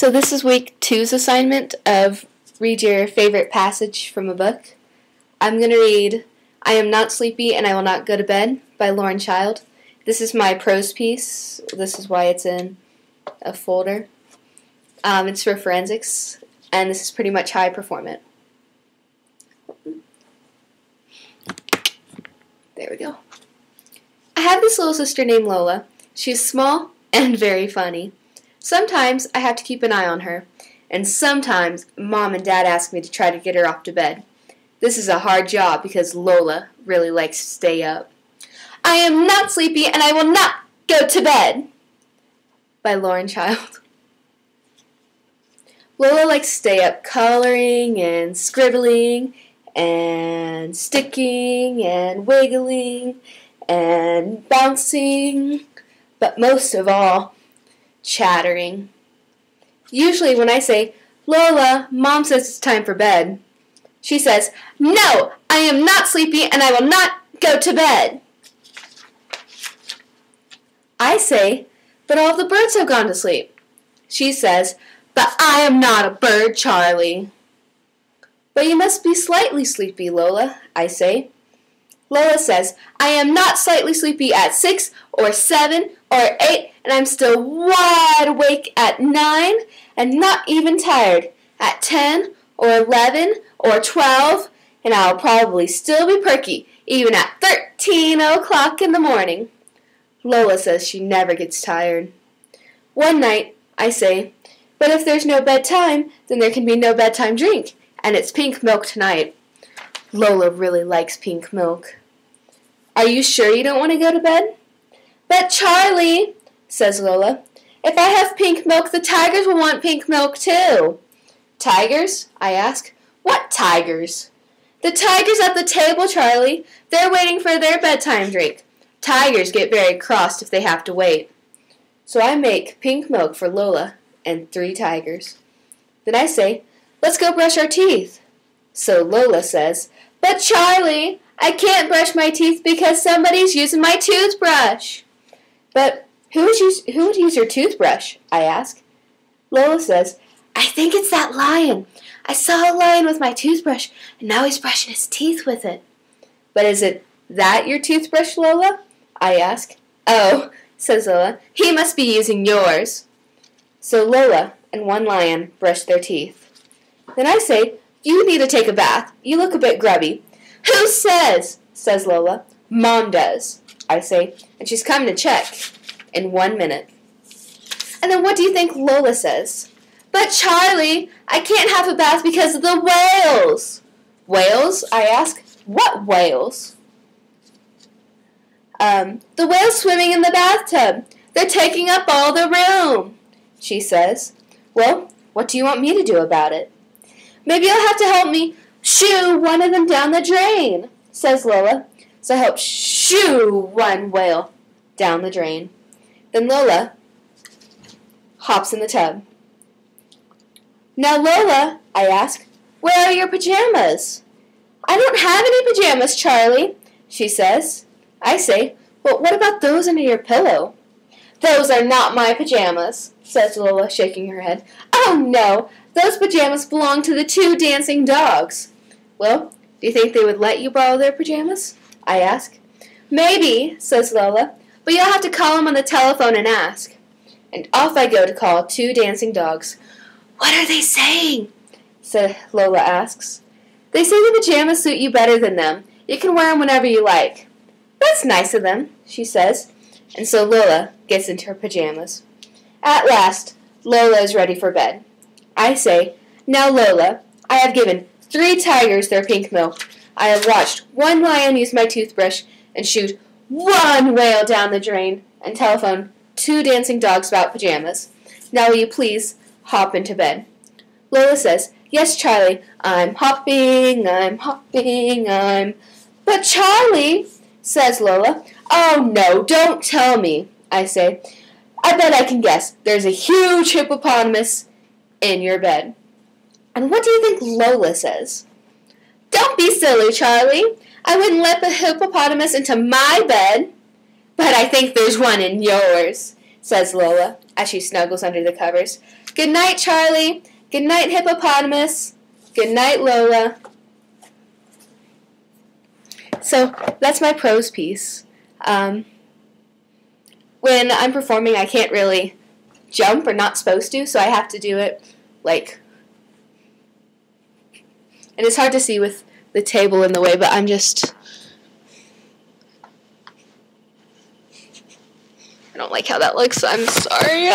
So this is week 2's assignment of read your favorite passage from a book. I'm going to read I Am Not Sleepy and I Will Not Go to Bed by Lauren Child. This is my prose piece. This is why it's in a folder. It's for forensics, and this is pretty much how I perform it. There we go. I have this little sister named Lola. She's small and very funny. Sometimes I have to keep an eye on her, and sometimes Mom and Dad ask me to try to get her off to bed. This is a hard job because Lola really likes to stay up. I am not sleepy and I will not go to bed by Lauren Child. Lola likes to stay up coloring and scribbling and sticking and wiggling and bouncing, but most of all, chattering. Usually when I say, Lola, Mom says it's time for bed, she says, no, I am not sleepy and I will not go to bed. I say, but all the birds have gone to sleep. She says, but I am not a bird, Charlie. But you must be slightly sleepy, Lola, I say. Lola says, I am not slightly sleepy at 6 or 7 or 8, and I'm still wide awake at 9 and not even tired at 10 or 11 or 12, and I'll probably still be perky even at 13 o'clock in the morning. Lola says she never gets tired. One night, I say, but if there's no bedtime, then there can be no bedtime drink, and it's pink milk tonight. Lola really likes pink milk. Are you sure you don't want to go to bed? But Charlie, says Lola, if I have pink milk, the tigers will want pink milk too. Tigers? I ask. What tigers? The tigers at the table, Charlie. They're waiting for their bedtime drink. Tigers get very cross if they have to wait. So I make pink milk for Lola and 3 tigers. Then I say, let's go brush our teeth. So Lola says, but Charlie, I can't brush my teeth because somebody's using my toothbrush. But who would use your toothbrush? I ask. Lola says, I think it's that lion. I saw a lion with my toothbrush, and now he's brushing his teeth with it. But is it that your toothbrush, Lola? I ask. Oh, says Lola, he must be using yours. So Lola and one lion brush their teeth. Then I say, you need to take a bath. You look a bit grubby. Who says? Says Lola. Mom does, I say, and she's coming to check in 1 minute. And then what do you think Lola says? But Charlie, I can't have a bath because of the whales. Whales? I ask. What whales? The whales swimming in the bathtub. They're taking up all the room, she says. Well, what do you want me to do about it? Maybe you'll have to help me shoo one of them down the drain, says Lola. So I help shoo one whale down the drain. Then Lola hops in the tub. Now, Lola, I ask, where are your pajamas? I don't have any pajamas, Charlie, she says. I say, well, what about those under your pillow? Those are not my pajamas, says Lola, shaking her head. Oh, no, those pajamas belong to the 2 dancing dogs. Well, do you think they would let you borrow their pajamas? I ask. Maybe, says Lola, but you'll have to call them on the telephone and ask. And off I go to call 2 dancing dogs. What are they saying? Lola asks. They say the pajamas suit you better than them. You can wear them whenever you like. That's nice of them, she says. And so Lola gets into her pajamas. At last, Lola is ready for bed. I say, now Lola, I have given 3 tigers their pink milk. I have watched 1 lion use my toothbrush and shoot 1 whale down the drain and telephone 2 dancing dogs about pajamas. Now will you please hop into bed? Lola says, yes, Charlie, I'm hopping. But Charlie, says Lola. Oh, no, don't tell me, I say. I bet I can guess. There's a huge hippopotamus in your bed. And what do you think Lola says? Don't be silly, Charlie. I wouldn't let the hippopotamus into my bed. But I think there's one in yours, says Lola, as she snuggles under the covers. Good night, Charlie. Good night, Hippopotamus. Good night, Lola. So that's my prose piece. When I'm performing, I can't really jump, or not supposed to, so I have to do it like, and it's hard to see with the table in the way, but I'm just, I don't like how that looks, I'm sorry.